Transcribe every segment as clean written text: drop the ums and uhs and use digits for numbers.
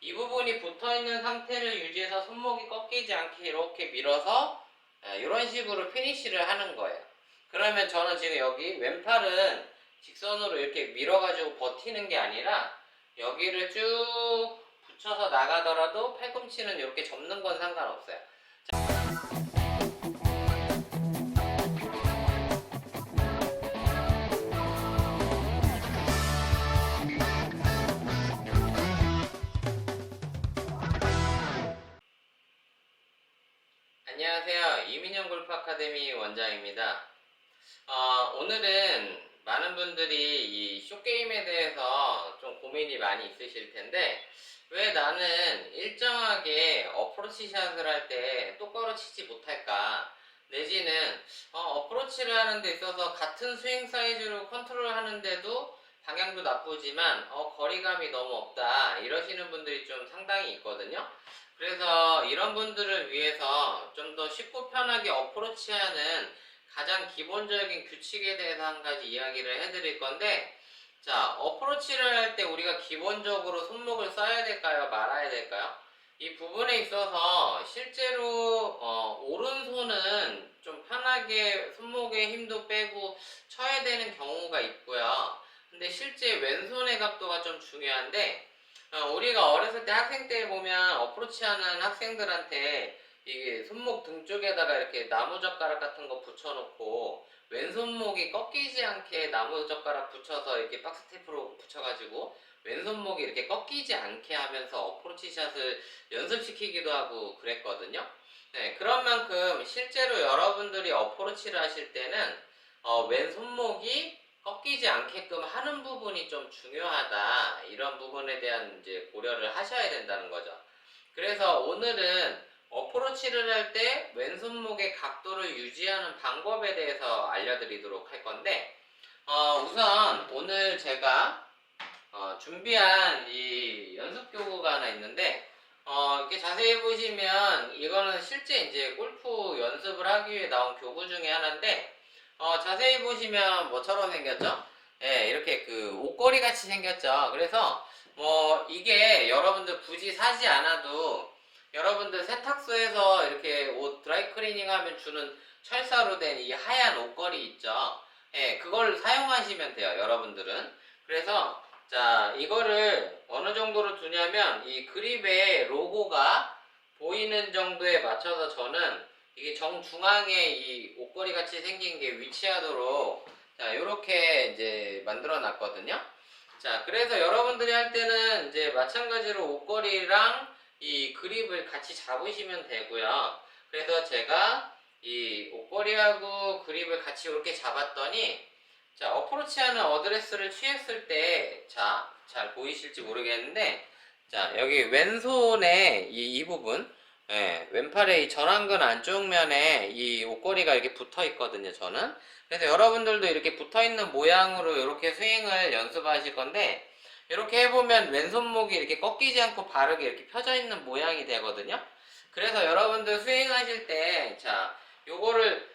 이 부분이 붙어있는 상태를 유지해서 손목이 꺾이지 않게 이렇게 밀어서 이런 식으로 피니쉬를 하는 거예요. 그러면 저는 지금 여기 왼팔은 직선으로 이렇게 밀어가지고 버티는 게 아니라 여기를 쭉 붙여서 나가더라도 팔꿈치는 이렇게 접는 건 상관없어요. 안녕하세요. 이민영 골프 아카데미 원장입니다. 오늘은 많은 분들이 이 숏게임에 대해서 좀 고민이 많이 있으실 텐데, 왜 나는 일정하게 어프로치 샷을 할 때 똑바로 치지 못할까? 내지는 어프로치를 하는 데 있어서 같은 스윙 사이즈로 컨트롤 하는데도 방향도 나쁘지만 거리감이 너무 없다 이러시는 분들이 좀 상당히 있거든요. 그래서 이런 분들을 위해서 좀 더 쉽고 편하게 어프로치하는 가장 기본적인 규칙에 대해서 한 가지 이야기를 해드릴 건데, 자, 어프로치를 할 때 우리가 기본적으로 손목을 써야 될까요? 말아야 될까요? 이 부분에 있어서 실제로 오른손은 좀 편하게 손목에 힘도 빼고 쳐야 되는 경우가 있고요. 근데 실제 왼손의 각도가 좀 중요한데, 우리가 어렸을 때 학생 때 보면 어프로치 하는 학생들한테 이게 손목 등 쪽에다가 이렇게 나무젓가락 같은 거 붙여놓고 왼손목이 꺾이지 않게 나무젓가락 붙여서 이렇게 박스 테이프로 붙여가지고 왼손목이 이렇게 꺾이지 않게 하면서 어프로치 샷을 연습시키기도 하고 그랬거든요. 네, 그런 만큼 실제로 여러분들이 어프로치를 하실 때는 왼손목이 꺾이지 않게끔 하는 부분이 좀 중요하다. 이런 부분에 대한 이제 고려를 하셔야 된다는 거죠. 그래서 오늘은 어프로치를 할 때 왼손목의 각도를 유지하는 방법에 대해서 알려드리도록 할 건데, 우선 오늘 제가 준비한 이 연습 교구가 하나 있는데, 이렇게 자세히 보시면 이거는 실제 이제 골프 연습을 하기 위해 나온 교구 중에 하나인데, 자세히 보시면 뭐처럼 생겼죠? 예, 이렇게 그 옷걸이 같이 생겼죠. 그래서 뭐 이게 여러분들 굳이 사지 않아도 여러분들 세탁소에서 이렇게 옷 드라이클리닝 하면 주는 철사로 된 이 하얀 옷걸이 있죠. 예, 그걸 사용하시면 돼요, 여러분들은. 그래서 자, 이거를 어느 정도로 두냐면 이 그립의 로고가 보이는 정도에 맞춰서 저는 이게 정중앙에 이 옷걸이 같이 생긴 게 위치하도록 자, 요렇게 이제 만들어 놨거든요. 자, 그래서 여러분들이 할 때는 이제 마찬가지로 옷걸이랑 이 그립을 같이 잡으시면 되고요. 그래서 제가 이 옷걸이하고 그립을 같이 이렇게 잡았더니 자, 어프로치하는 어드레스를 취했을 때 자, 잘 보이실지 모르겠는데 자, 여기 왼손에 이 부분 예, 왼팔에 이 전완근 안쪽 면에 이 옷걸이가 이렇게 붙어 있거든요, 저는. 그래서 여러분들도 이렇게 붙어 있는 모양으로 이렇게 스윙을 연습하실 건데, 이렇게 해보면 왼손목이 이렇게 꺾이지 않고 바르게 이렇게 펴져 있는 모양이 되거든요. 그래서 여러분들 스윙하실 때, 자, 요거를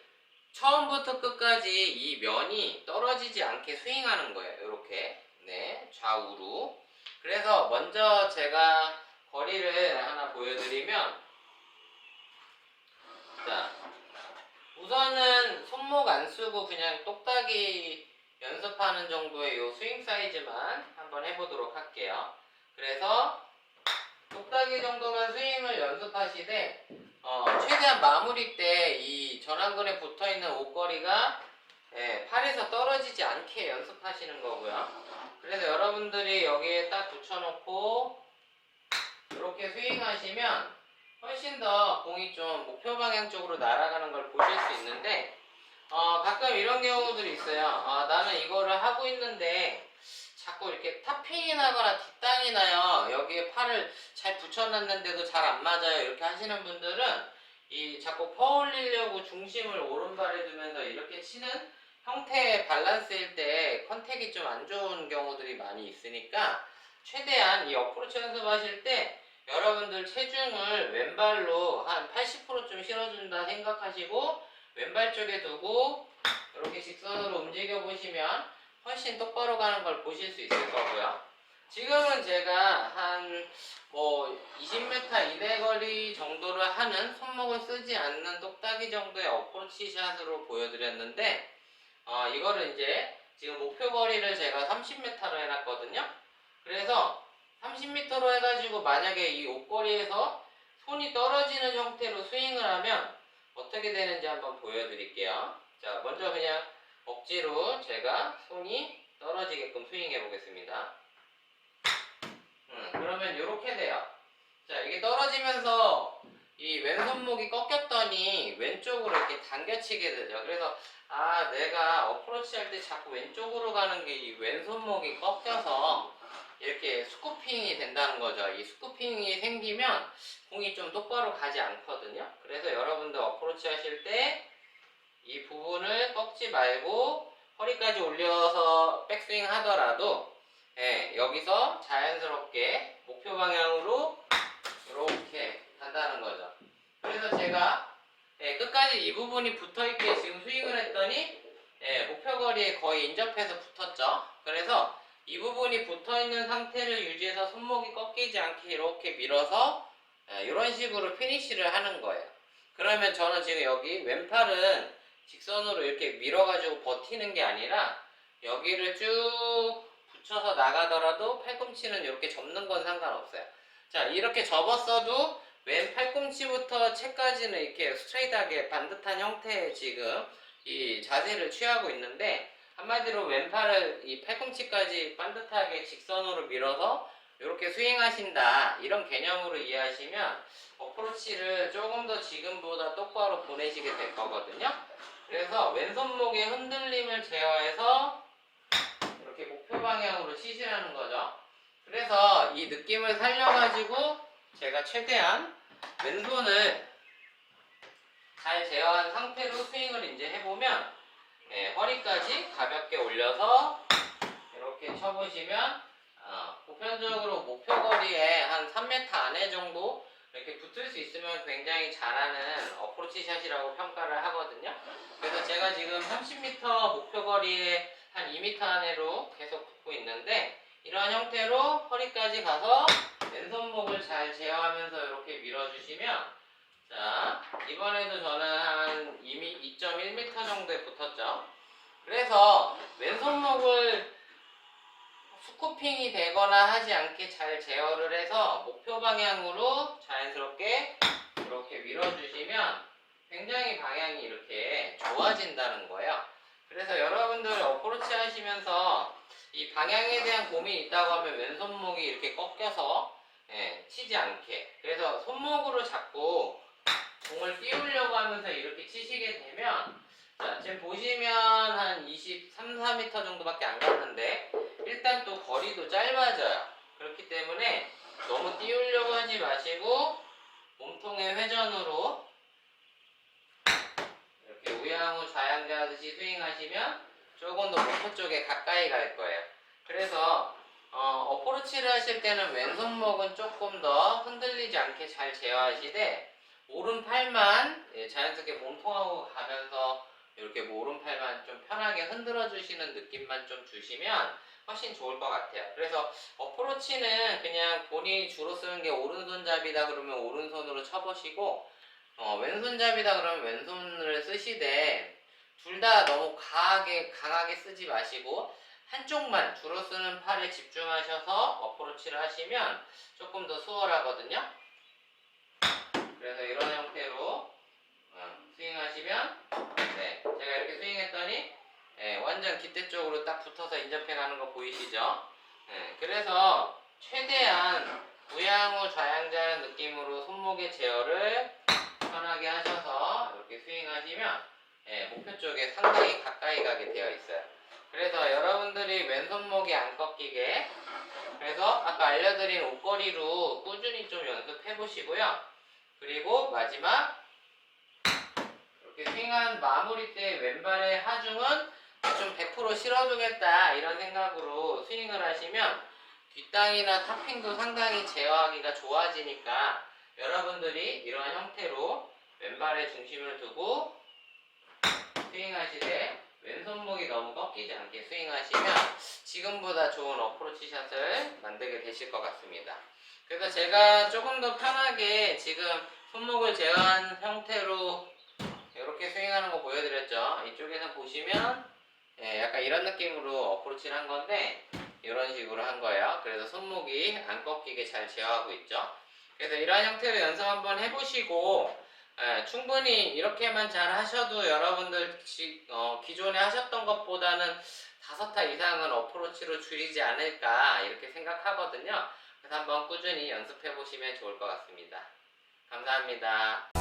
처음부터 끝까지 이 면이 떨어지지 않게 스윙하는 거예요. 이렇게. 네, 좌우로. 그래서 먼저 제가 거리를 하나 보여드리면, 자, 우선은 손목 안 쓰고 그냥 똑딱이 연습하는 정도의 요 스윙 사이즈만 한번 해보도록 할게요. 그래서 똑딱이 정도만 스윙을 연습하시되 최대한 마무리 때 이 전완근에 붙어있는 옷걸이가 팔에서 떨어지지 않게 연습하시는 거고요. 그래서 여러분들이 여기에 딱 붙여놓고 이렇게 스윙하시면 훨씬 더 공이 좀 목표 방향 쪽으로 날아가는 걸 보실 수 있는데 가끔 이런 경우들이 있어요. 나는 이거를 하고 있는데 자꾸 이렇게 탑핑이 나거나 뒷땅이 나요. 여기에 팔을 잘 붙여놨는데도 잘 안 맞아요. 이렇게 하시는 분들은 이 자꾸 퍼올리려고 중심을 오른발에 두면서 이렇게 치는 형태의 밸런스일 때 컨택이 좀 안 좋은 경우들이 많이 있으니까 최대한 이 어프로치 연습하실 때 여러분들 체중을 왼발로 한 80%좀 실어준다 생각하시고 왼발 쪽에 두고 이렇게 직선으로 움직여 보시면 훨씬 똑바로 가는 걸 보실 수 있을 거고요. 지금은 제가 한 이대거리 정도를 하는 손목을 쓰지 않는 똑딱이 정도의 어프로치 샷으로 보여드렸는데 이거를 이제 지금 목표 거리를 제가 30m로 해놨거든요. 그래서 30m로 해가지고 만약에 이 옷걸이에서 손이 떨어지는 형태로 스윙을 하면 어떻게 되는지 한번 보여드릴게요. 자, 먼저 그냥 억지로 제가 손이 떨어지게끔 스윙해 보겠습니다. 그러면 이렇게 돼요. 자, 이게 떨어지면서 이 왼손목이 꺾였더니 왼쪽으로 이렇게 당겨치게 되죠. 그래서 내가 어프로치 할 때 자꾸 왼쪽으로 가는 게 이 왼손목이 꺾여서 이렇게 스쿠핑이 된다는 거죠. 이 스쿠핑이 생기면 공이 좀 똑바로 가지 않거든요. 그래서 여러분들 어프로치 하실 때 이 부분을 꺾지 말고 허리까지 올려서 백스윙 하더라도 여기서 자연스럽게 목표 방향으로 이렇게 간다는 거죠. 그래서 제가 끝까지 이 부분이 붙어있게 지금 스윙을 했더니 목표 거리에 거의 인접해서 붙었죠. 그래서 이 부분이 붙어있는 상태를 유지해서 손목이 꺾이지 않게 이렇게 밀어서 이런 식으로 피니쉬를 하는 거예요. 그러면 저는 지금 여기 왼팔은 직선으로 이렇게 밀어가지고 버티는 게 아니라 여기를 쭉 붙여서 나가더라도 팔꿈치는 이렇게 접는 건 상관없어요. 자, 이렇게 접었어도 왼 팔꿈치부터 채까지는 이렇게 스트레이트하게 반듯한 형태의 지금 이 자세를 취하고 있는데, 한마디로 왼팔을 이 팔꿈치까지 반듯하게 직선으로 밀어서 이렇게 스윙하신다, 이런 개념으로 이해하시면 어프로치를 조금 더 지금보다 똑바로 보내시게 될 거거든요. 그래서 왼손목의 흔들림을 제어해서 이렇게 목표 방향으로 치시라는 거죠. 그래서 이 느낌을 살려가지고 제가 최대한 왼손을 잘 제어한 상태로 스윙을 이제 해보면 허리까지 가볍게 올려서 이렇게 쳐보시면 보편적으로 목표 거리에 한 3m 안에 정도 이렇게 붙을 수 있으면 굉장히 잘하는 어프로치 샷이라고 평가를 하거든요. 그래서 제가 지금 30m 목표 거리에 한 2m 안으로 계속 붙고 있는데, 이러한 형태로 허리까지 가서 왼손목을 잘 제어하면서 이렇게 밀어주시면, 자, 이번에도 저는 한 2.1m 정도에 붙었죠. 그래서 왼손목을 스쿠핑이 되거나 하지 않게 잘 제어를 해서 목표 방향으로 자연스럽게 이렇게 밀어주시면 굉장히 방향이 이렇게 좋아진다는 거예요. 그래서 여러분들 어프로치 하시면서 이 방향에 대한 고민이 있다고 하면 왼손목이 이렇게 꺾여서 치지 않게, 그래서 손목으로 자꾸 공을 띄우려고 하면서 이렇게 치시게 되면, 자, 지금 보시면 한 23, 4m 정도밖에 안 갔는데 일단 또 거리도 짧아져요. 그렇기 때문에 너무 띄우려고 하지 마시고 몸통의 회전으로 이렇게 우양우 좌양자 하듯이 스윙하시면 조금 더 목표 쪽에 가까이 갈 거예요. 그래서 어프로치를 하실 때는 왼손목은 조금 더 흔들리지 않게 잘 제어하시되, 오른팔만 자연스럽게 몸통하고 가면서 이렇게 오른팔만 좀 편하게 흔들어 주시는 느낌만 좀 주시면 훨씬 좋을 것 같아요. 그래서 어프로치는 그냥 본인이 주로 쓰는 게 오른손잡이다 그러면 오른손으로 쳐보시고, 왼손잡이다 그러면 왼손을 쓰시되, 둘 다 너무 강하게 쓰지 마시고 한쪽만 주로 쓰는 팔에 집중하셔서 어프로치를 하시면 조금 더 수월하거든요. 그래서 이런 형태로 스윙하시면, 제가 이렇게 스윙했더니 완전 깃대 쪽으로 딱 붙어서 인접해 가는 거 보이시죠? 그래서 최대한 우양우 좌양자는 느낌으로 손목의 제어를 편하게 하셔서 이렇게 스윙하시면 목표 쪽에 상당히 가까이 가게 되어 있어요. 그래서 여러분들이 왼손목이 안 꺾이게, 그래서 아까 알려드린 옷걸이로 꾸준히 좀 연습해 보시고요. 그리고 마지막 이렇게 스윙한 마무리 때 왼발의 하중은 좀 100% 실어주겠다, 이런 생각으로 스윙을 하시면 뒷땅이나 탑핑도 상당히 제어하기가 좋아지니까 여러분들이 이러한 형태로 왼발에 중심을 두고 스윙하시되 왼손목이 너무 꺾이지 않게 스윙하시면 지금보다 좋은 어프로치 샷을 만들게 되실 것 같습니다. 그래서 제가 조금 더 편하게 지금 손목을 제어한 형태로 이렇게 스윙하는 거 보여드렸죠. 이쪽에서 보시면 약간 이런 느낌으로 어프로치를 한 건데 이런 식으로 한 거예요. 그래서 손목이 안 꺾이게 잘 제어하고 있죠. 그래서 이런 형태로 연습 한번 해보시고 충분히 이렇게만 잘 하셔도 여러분들 기존에 하셨던 것보다는 5타 이상은 어프로치로 줄이지 않을까 이렇게 생각하거든요. 그래서 한번 꾸준히 연습해 보시면 좋을 것 같습니다. 감사합니다.